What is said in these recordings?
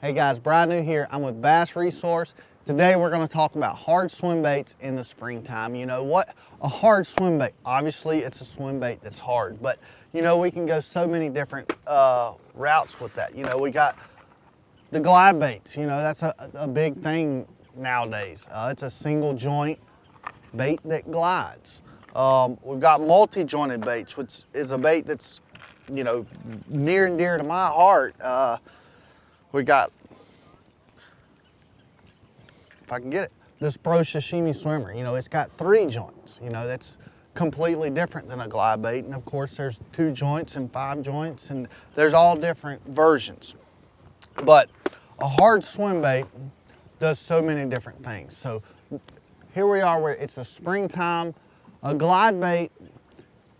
Hey guys, Brian New here. I'm with Bass Resource. Today we're going to talk about hard swim baits in the springtime. You know what? A hard swim bait. Obviously it's a swim bait that's hard, but you know we can go so many different routes with that. You know, we got the glide baits. You know, that's a big thing nowadays. It's a single joint bait that glides. We've got multi-jointed baits, which is a bait that's, you know, near and dear to my heart. We got, if I can get it, this Pro Sashimi Swimmer. You know, it's got 3 joints. You know, that's completely different than a glide bait. And of course, there's 2 joints and 5 joints, and there's all different versions. But a hard swim bait does so many different things. So here we are where it's a springtime. A glide bait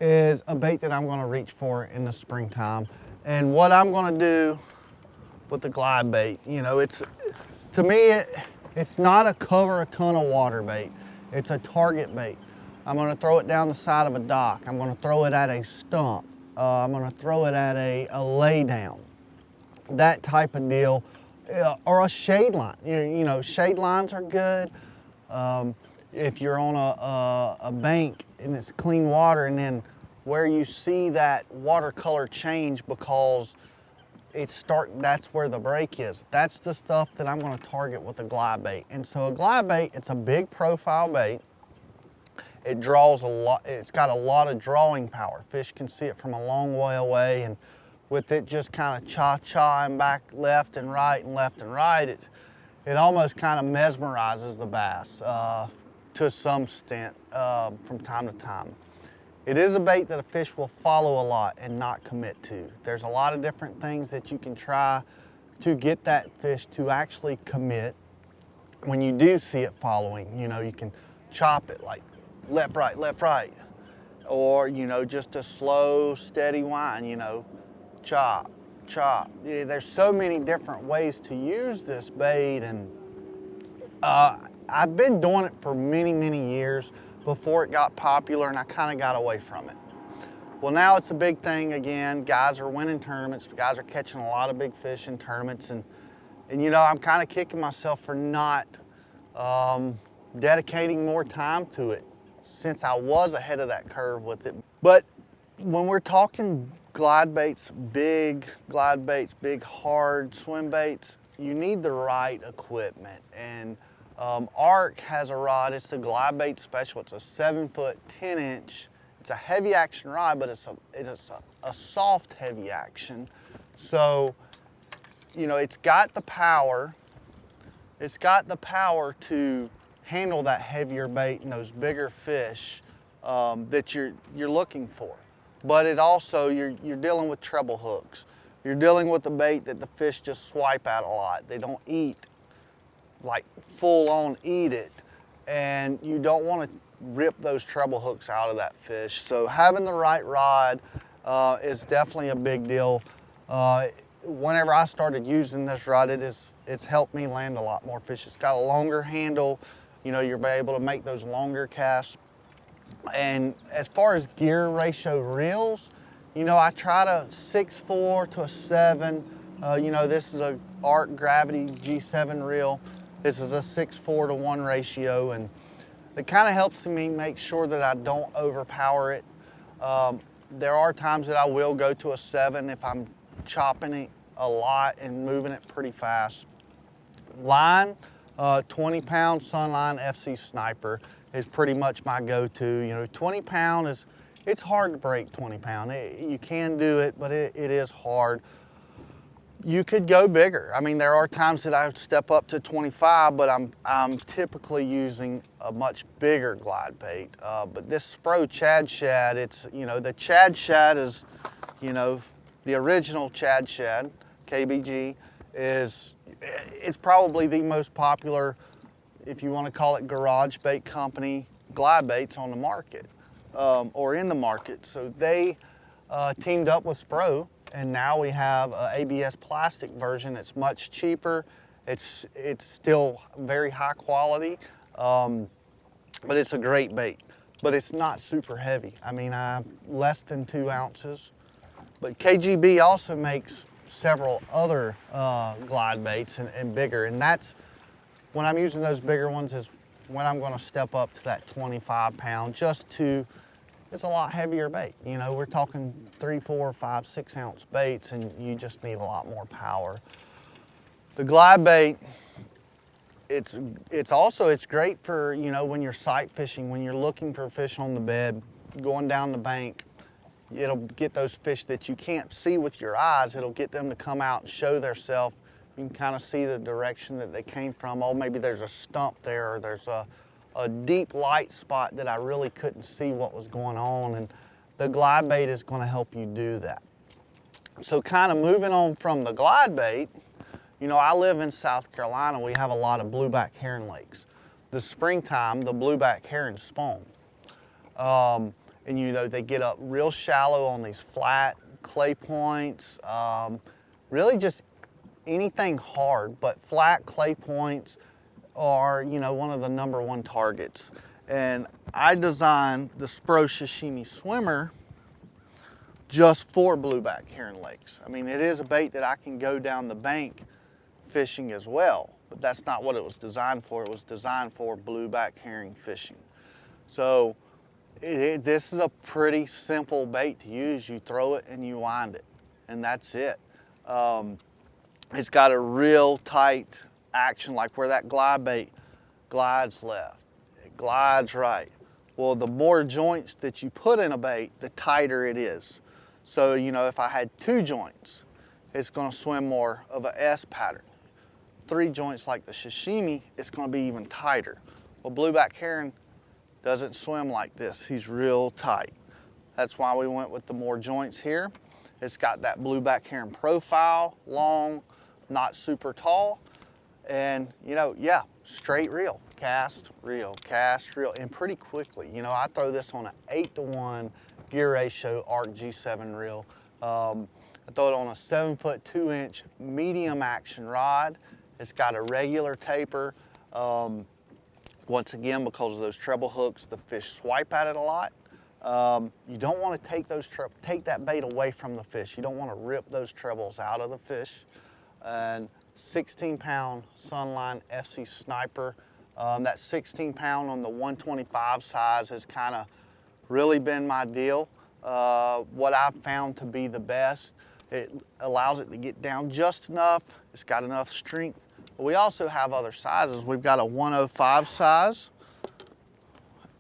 is a bait that I'm gonna reach for in the springtime. And what I'm gonna do with the glide bait, you know, to me, it's not a cover a ton of water bait. It's a target bait. I'm gonna throw it down the side of a dock. I'm gonna throw it at a stump. I'm gonna throw it at a lay down. That type of deal, or a shade line. You know, shade lines are good. If you're on a bank and it's clean water, and then where you see that watercolor change because that's where the break is. That's the stuff that I'm gonna target with a glide bait. And so a glide bait, it's a big profile bait. It draws a lot, it's got a lot of drawing power. Fish can see it from a long way away, and with it just kind of cha-chaing back left and right, it almost kind of mesmerizes the bass to some extent from time to time. It is a bait that a fish will follow a lot and not commit to. There's a lot of different things that you can try to get that fish to actually commit when you do see it following. You know, you can chop it like left, right, or, you know, just a slow, steady whine, you know, chop, chop. Yeah, there's so many different ways to use this bait, and I've been doing it for many, many years before it got popular, and I kind of got away from it. Well, now it's a big thing again. Guys are winning tournaments. Guys are catching a lot of big fish in tournaments, and you know, I'm kind of kicking myself for not dedicating more time to it since I was ahead of that curve with it. But when we're talking glide baits, big hard swim baits, you need the right equipment. And ARC has a rod. It's the Glide Bait Special. It's a 7-foot, 10-inch. It's a heavy action rod, but it's a soft heavy action. So, you know, it's got the power. It's got the power to handle that heavier bait and those bigger fish that you're looking for. But it also, you're dealing with treble hooks. You're dealing with a bait that the fish just swipe at a lot. They don't eat, like full on eat it. And you don't want to rip those treble hooks out of that fish. So having the right rod is definitely a big deal. Whenever I started using this rod, it's helped me land a lot more fish. It's got a longer handle. You know, you're able to make those longer casts. And as far as gear ratio reels, you know, I tried a 6.4 to a 7. You know, this is a ARC Gravity G7 reel. This is a 6.4 to 1 ratio, and it kind of helps me make sure that I don't overpower it. There are times that I will go to a 7 if I'm chopping it a lot and moving it pretty fast. Line, 20-pound Sunline FC Sniper is pretty much my go-to. You know, 20-pound it's hard to break 20-pound. You can do it, but it is hard. You could go bigger. I mean, there are times that I step up to 25, but I'm typically using a much bigger glide bait. But this Spro Chad Shad, it's, you know, the Chad Shad is, you know, the original Chad Shad, KBG, it's probably the most popular, if you want to call it garage bait company, glide baits on the market, or in the market. So they teamed up with Spro, and now we have an ABS plastic version. It's much cheaper. It's still very high quality, but it's a great bait. But it's not super heavy. I mean, less than 2 ounces. But KGB also makes several other glide baits and bigger. And that's, when I'm using those bigger ones is when I'm gonna step up to that 25 pound it's a lot heavier bait. You know, we're talking 3, 4, 5, 6 ounce baits, and you just need a lot more power. The glide bait, it's great for, you know, when you're sight fishing, when you're looking for fish on the bed, going down the bank. It'll get those fish that you can't see with your eyes. It'll get them to come out and show themselves. You can kind of see the direction that they came from. Oh, maybe there's a stump there, or there's a deep light spot that I really couldn't see what was going on, and the glide bait is going to help you do that. So kind of moving on from the glide bait, you know, I live in South Carolina. We have a lot of blueback heron lakes. The springtime, the blueback heron spawn. And you know, they get up real shallow on these flat clay points, really just anything hard, but flat clay points are, you know, one of the #1 targets. And I designed the Spro Sashimi Swimmer just for blueback heron lakes. I mean, it is a bait that I can go down the bank fishing as well, but that's not what it was designed for. It was designed for blueback herring fishing. So this is a pretty simple bait to use. You throw it and you wind it, and that's it. It's got a real tight action, like where that glide bait glides left, it glides right. Well, the more joints that you put in a bait, the tighter it is. So, you know, if I had 2 joints, it's gonna swim more of a S pattern. 3 joints like the sashimi, it's gonna be even tighter. Well, blueback heron doesn't swim like this. He's real tight. That's why we went with the more joints here. It's got that blueback heron profile, long, not super tall. And, you know, yeah, straight reel, cast, reel, and pretty quickly. You know, I throw this on an 8-to-1 gear ratio ARC G7 reel. I throw it on a 7-foot 2-inch medium action rod. It's got a regular taper. Once again, because of those treble hooks, the fish swipe at it a lot. You don't want to take that bait away from the fish. You don't want to rip those trebles out of the fish. And 16-pound Sunline FC Sniper. That 16-pound on the 125 size has kind of really been my deal. What I've found to be the best. It allows it to get down just enough. It's got enough strength. But we also have other sizes. We've got a 105 size.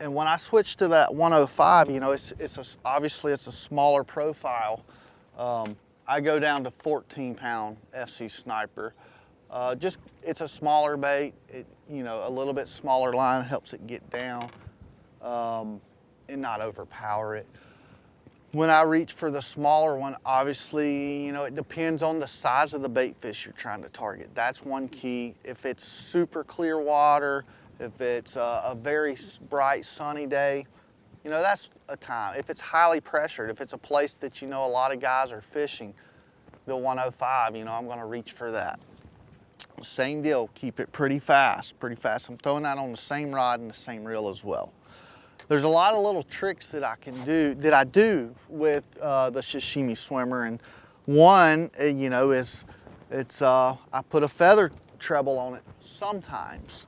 And when I switch to that 105, you know, obviously it's a smaller profile. I go down to 14-pound FC Sniper. It's a smaller bait. You know, a little bit smaller line helps it get down and not overpower it. When I reach for the smaller one, obviously, you know, it depends on the size of the bait fish you're trying to target. That's one key. If it's super clear water, if it's a very bright sunny day, you know, that's a time. If it's highly pressured, if it's a place that you know a lot of guys are fishing, the 105, you know, I'm gonna reach for that. Same deal, keep it pretty fast, I'm throwing that on the same rod and the same reel as well. There's a lot of little tricks that I do with the Sashimi Swimmer, and one, you know, I put a feather treble on it sometimes.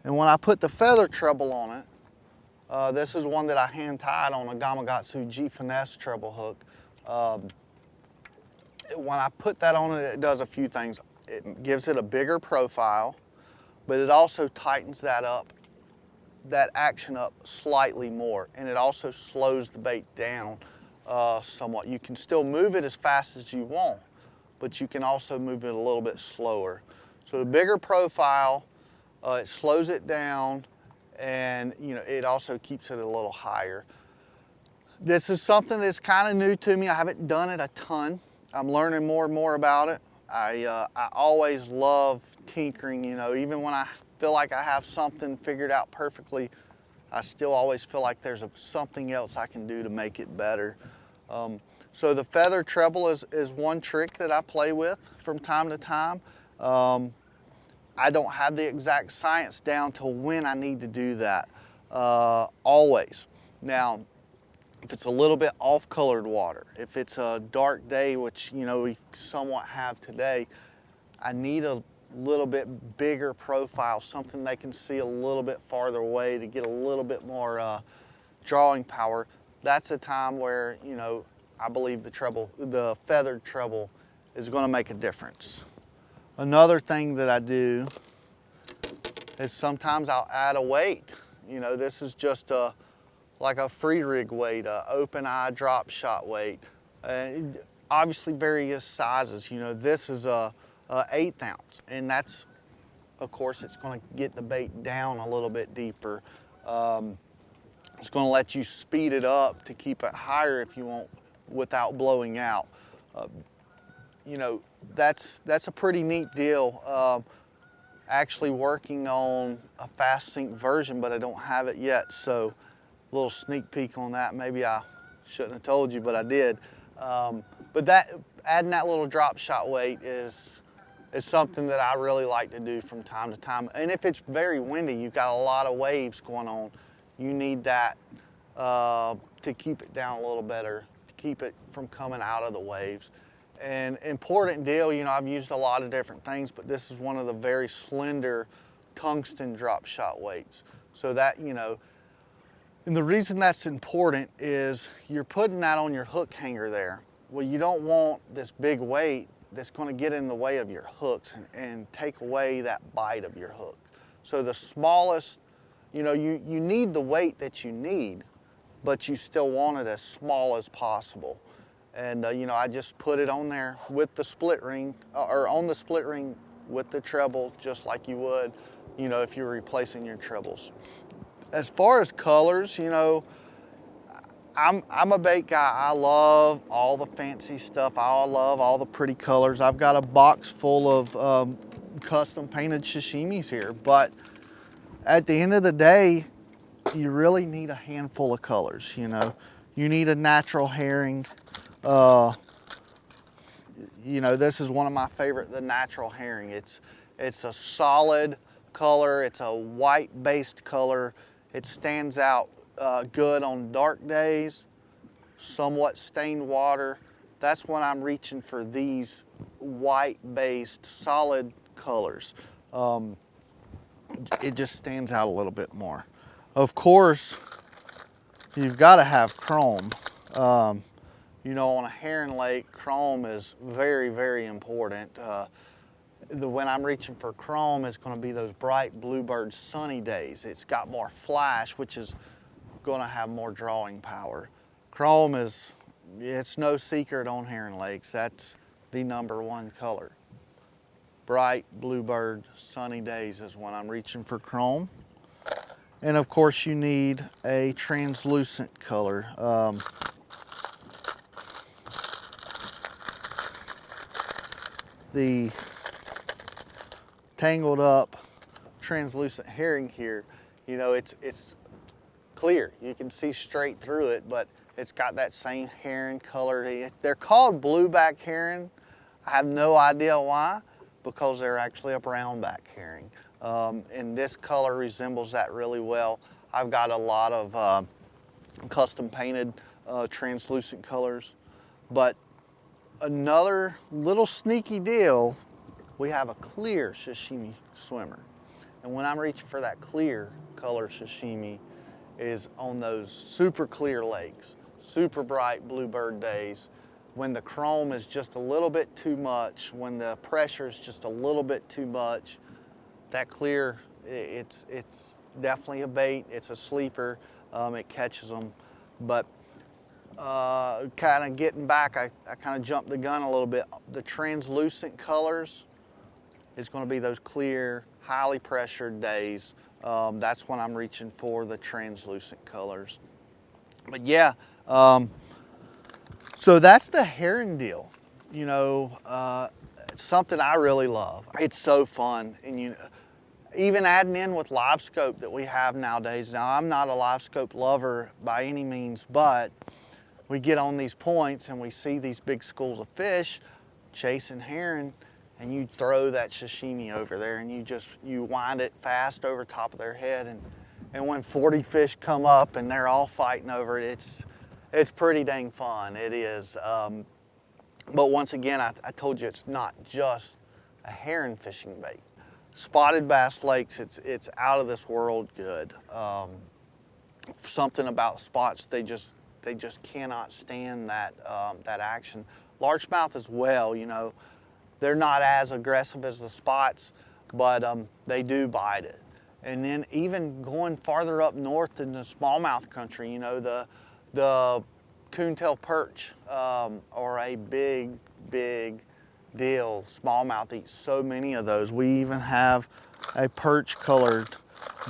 And when I put the feather treble on it, this is one that I hand tied on a Gamakatsu G Finesse treble hook. When I put that on it, it does a few things. It gives it a bigger profile, but it also tightens that action up slightly more, and it also slows the bait down somewhat. You can still move it as fast as you want, but you can also move it a little bit slower. So the bigger profile, it slows it down, and you know, it also keeps it a little higher. This is something that's kind of new to me. I haven't done it a ton. I'm learning more and more about it. I always love tinkering, you know, even when I feel like I have something figured out perfectly, I still always feel like there's something else I can do to make it better. So the feather treble is one trick that I play with from time to time. I don't have the exact science down to when I need to do that, always. Now, if it's a little bit off-colored water, if it's a dark day, which we somewhat have today, I need a little bit bigger profile, something they can see a little bit farther away to get a little bit more drawing power. That's a time where I believe the feathered treble is going to make a difference. Another thing that I do is sometimes I'll add a weight. This is just like a free rig weight, a open eye drop shot weight. Obviously various sizes. This is a 1/8 ounce, and that's, of course, it's going to get the bait down a little bit deeper. It's going to let you speed it up to keep it higher if you want, without blowing out. That's a pretty neat deal. Actually working on a fast sink version, but I don't have it yet, so a little sneak peek on that. Maybe I shouldn't have told you, but I did. But adding that little drop shot weight is something that I really like to do from time to time. And if it's very windy, you've got a lot of waves going on, you need that to keep it down a little better, to keep it from coming out of the waves. And important deal, I've used a lot of different things, but this is one of the very slender tungsten drop shot weights. So that, and the reason that's important is you're putting that on your hook hanger there. Well, you don't want this big weight that's going to get in the way of your hooks and take away that bite of your hook. So the smallest, you need the weight that you need, but you still want it as small as possible. And I just put it on there with the split ring, or on the split ring with the treble, just like you would, if you're replacing your trebles. As far as colors, I'm a bait guy. I love all the fancy stuff. I love all the pretty colors. I've got a box full of custom painted sashimis here, but at the end of the day, you really need a handful of colors. You need a natural herring. This is one of my favorite, the natural herring. It's a solid color. It's a white-based color. It stands out good on dark days, somewhat stained water. That's when I'm reaching for these white-based, solid colors. It just stands out a little bit more. Of course, you've got to have chrome. On a herring lake, chrome is very, very important. When I'm reaching for chrome, it's going to be those bright bluebird sunny days. It's got more flash, which is going to have more drawing power. Chrome it's no secret on herring lakes. That's the #1 color. Bright bluebird sunny days is when I'm reaching for chrome. And of course you need a translucent color. The tangled up translucent herring here, it's clear. You can see straight through it, but it's got that same herring color. They're called blueback herring. I have no idea why, because they're actually a brownback herring. And this color resembles that really well. I've got a lot of custom painted translucent colors, but another little sneaky deal, we have a clear sashimi swimmer. And when I'm reaching for that clear color sashimi is on those super clear lakes, super bright bluebird days, when the chrome is just a little bit too much, when the pressure is just a little bit too much, that clear, it's definitely a bait. It's a sleeper. It catches them. But kind of getting back, I kind of jumped the gun a little bit. The translucent colors is going to be those clear, highly pressured days. That's when I'm reaching for the translucent colors. But yeah, so that's the herring deal. It's something I really love. It's so fun, and even adding in with live scope that we have nowadays. Now, I'm not a live scope lover by any means, but we get on these points and we see these big schools of fish chasing herring, and you throw that sashimi over there and you wind it fast over top of their head, and when 40 fish come up and they're all fighting over it, It's pretty dang fun, it is. But once again, I told you it's not just a herring fishing bait. Spotted bass flakes, it's out of this world good. Something about spots, they just cannot stand that that action. Largemouth as well, you know, they're not as aggressive as the spots, but they do bite it. And then even going farther up north in the smallmouth country, you know, the coontail perch are a big deal. Smallmouth eats so many of those. We even have a perch colored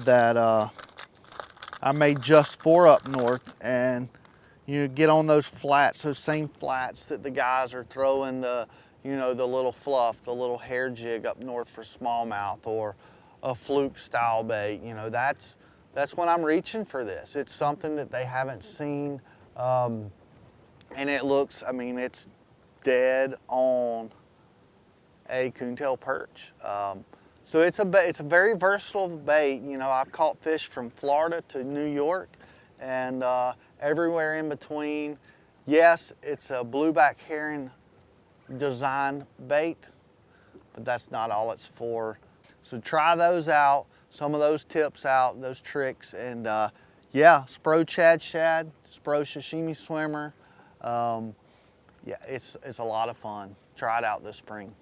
that I made just for up north, and you get on those flats, those same flats that the guys are throwing the, you know, the little fluff, the little hair jig up north for smallmouth, or a fluke style bait. You know, that's when I'm reaching for this. It's something that they haven't seen, and it looks, I mean, it's dead on a coontail perch. So it's a very versatile bait. You know, I've caught fish from Florida to New York and everywhere in between. Yes, it's a blueback herring design bait, but that's not all it's for. So try those out, some of those tips out, those tricks, and yeah, Spro Chad Shad, Spro Sashimi Swimmer. Yeah, it's a lot of fun. Try it out this spring.